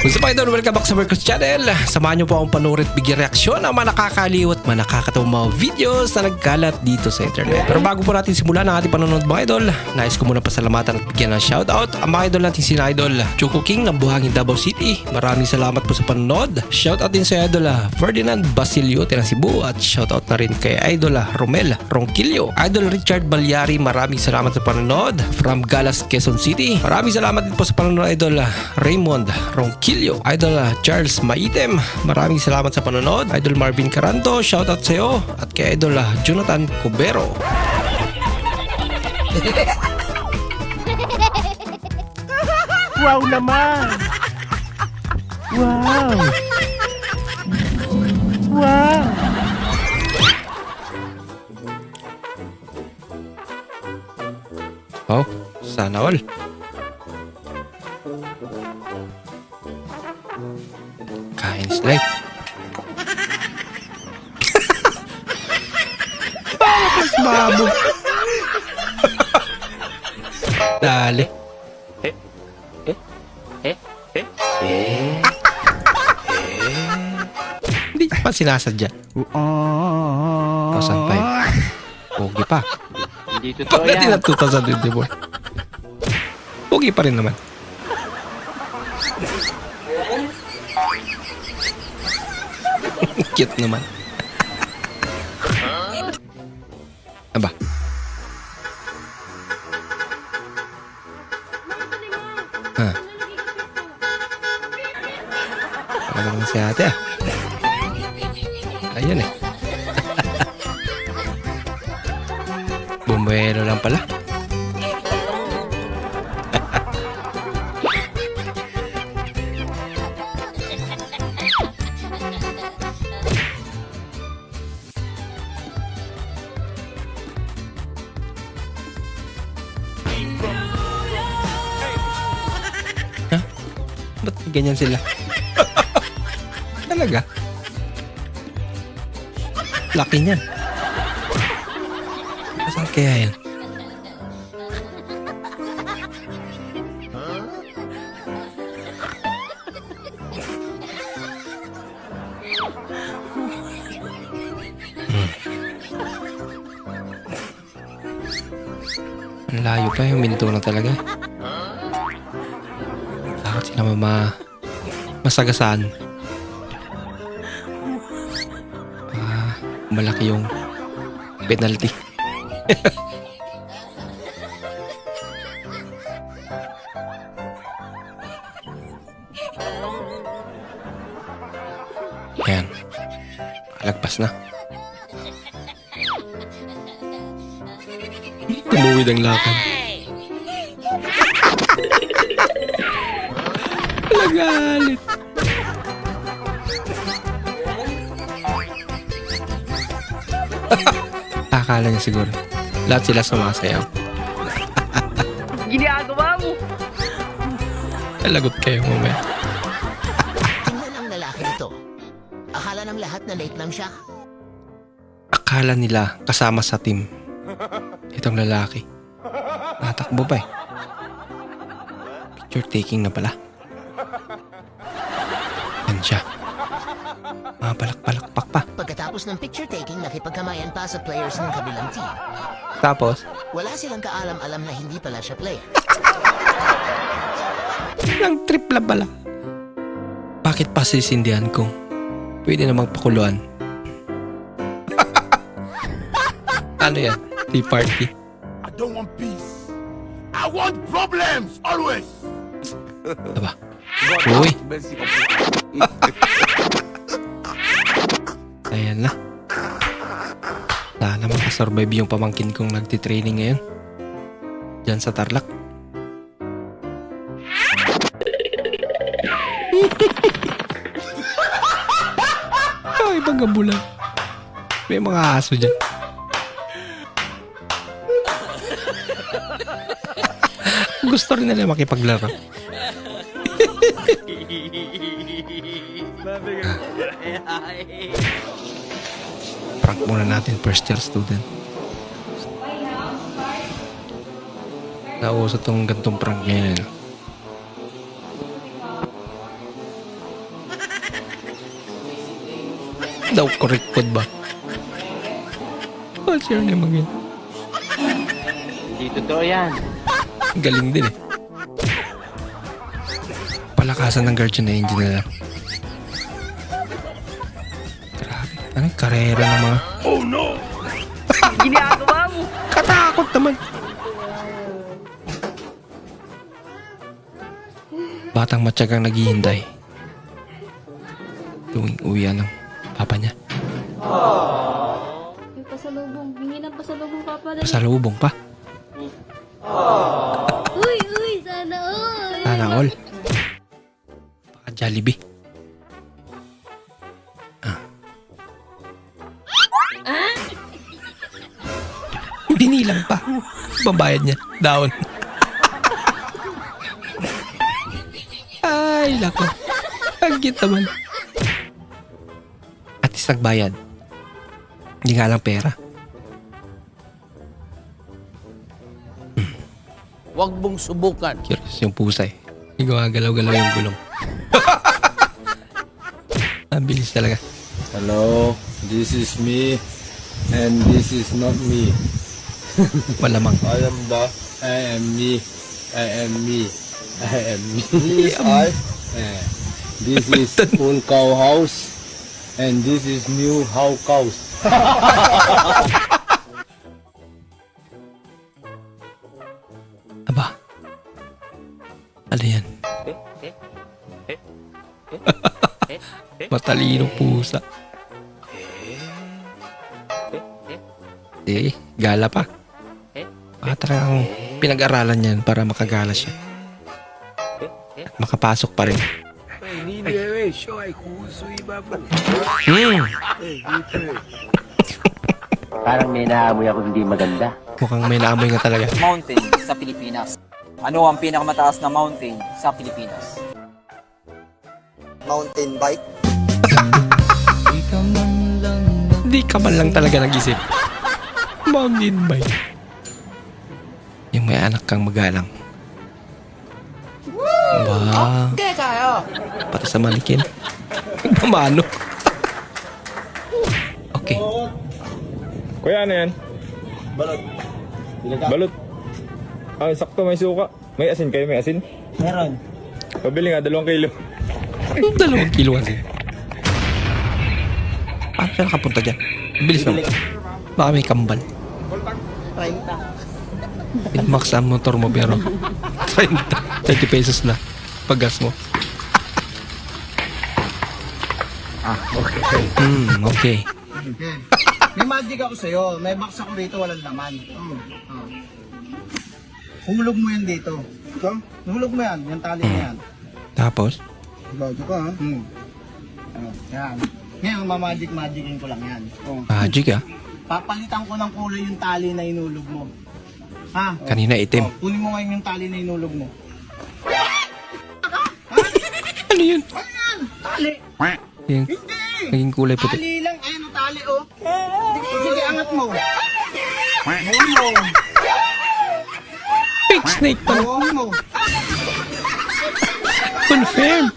What's up idol? Welcome back sa Marcos Channel. Samahan nyo po akong panoorin at bigyan reaksyon ng mga nakakaliw at mga nakakatawang mga videos na nagkalat dito sa internet. Pero bago po natin simulan ang ating panonood mga idol, nais ko muna pasalamatan at bigyan ng shoutout ang mga idol natin sina idol Choco King ng Buhangin Davao City. Maraming salamat po sa panonood. Shoutout din sa idol Ferdinand Basilio ng Cebu at shoutout na rin kay idol Romel Ronquillo. Idol Richard Balyari, maraming salamat sa panonood from Galas, Quezon City. Maraming salamat din po sa panonood idol Raymond Ronquillo. Idol Charles Maitem, maraming salamat sa panonood. Idol Marvin Caranto, shoutout sa iyo. At kay Idol Jonathan Cubero. Wow naman! Wow! Wow! Oh, sana all. Kain slide. Bakit babo? Dali. Hindi pa sinasadya. 2005. Pogi pa. Hindi totoo Bakit yan. na 2024? Pogi pa rin naman. Cute naman. Aba. Ha. Ano naman si ate Ayun eh. Bumbero lang pala. Ha? Ba't ganyan sila? Talaga? Laki niyan. Saan kaya yan? Ang layo pa yung minto na talaga. Takot sila masagasaan. Malaki yung penalty. Ayan. Kalagpas na. Tumuwid ang lakad. Nagalit. Akala niya siguro lahat sila sumasayaw. Ginagawa mo! Lagot kayo mamaya. Tingnan ang lalaki nito. Akala ng lahat na late lang siya. Akala nila kasama sa team itong lalaki. Natakbo pa eh. Picture taking na pala. Yan siya. Mga palak-palakpak pa. Pagkatapos ng picture taking, nakipagkamayan pa sa players ng kabilang team. Tapos, Wala silang kaalam-alam na hindi pala siya player. ilang trip lang pala. Bakit pa sisindihan kung pwede na magpakuluan? Ano yan? Tea party? I don't want peace. I want problems always. Aba. Uy. Ayan na. Sana makasurvive yung pamangkin kong nagtitraining ngayon. Diyan sa Tarlac. Ay, pagkabulan. May mga aso dyan. Gusto rin nila makipaglaro. Prank muna natin first year student. Nauso tong gantong prank ngayon. Daw correct pod ba? What's your name again? Hindi totoo yan. Galing din eh. Palakasan ng guardian angel na lang. Grabe. Anong karera ng mga... Oh no! Ginagawa mo. Katakot naman. Batang matyagang naghihintay. Tuwing uwian ng papa niya. Yung pasalubong. Hingi ng pasalubong papa na. Pasalubong pa. Uy, sana all. Sana all. Baka Jollibee. Binilang pa. Babayad niya. Down. Ay, lako. Ang cute naman. At least nagbayad. Hindi nga lang pera. Huwag mong subukan. Curious yung pusa eh. Gumagalaw-galaw yung gulong. Ang bilis talaga. Hello, this is me, and this is not me. Malamang. I am me, I am me, I am me. This is I. This is old cow house, and this is new how cows. Aba. Ano yan? Matalino pusa. Gala pa. Baka talagang pinag-aralan yan para makagala siya. At makapasok pa rin. Parang may naamoy ako hindi maganda. Mukhang may naamoy nga talaga. Mountain sa Pilipinas. Ano ang pinakamataas na mountain sa Pilipinas? Mountain bike. Hindi ka man lang talaga nag-isip. Mountain bike. Yung may anak kang magalang. Ba? Okay kayo. Pati sa manikin. Gumano. Okay. Kuya, ano yan? Balot. Balot. Ah, sakto, may suka. May asin kayo, may asin? Meron. Pabili nga, 2 kilo. 2 kilo kasi. Paano siya nakapunta dyan? Bilis naman. Baka may kambal. 30. Max ang motor mo pero 30 pesos na paggas mo. Okay. Okay. May magic ako sa'yo. May box ako rito, walang laman. Hulog mo yan dito. Ito? Hulog mo yan. Yung tali na yan. Tapos? Bago ka, ha? Yan. Ngayon, mamagicin ko lang yan. Magic ah. Papalitan ko ng kulay yung tali na inulog mo. Ha? Kanina itim. Kunin mo ngayon yung tali na inulog mo. Ano yun? Ano yan? Tali. Yung, Hindi. naging kulay puti. Tali lang. Ayun ang tali, oh. Sige, angat mo. Buwan mo. Fake snake pala. Buwan mo. Confirm.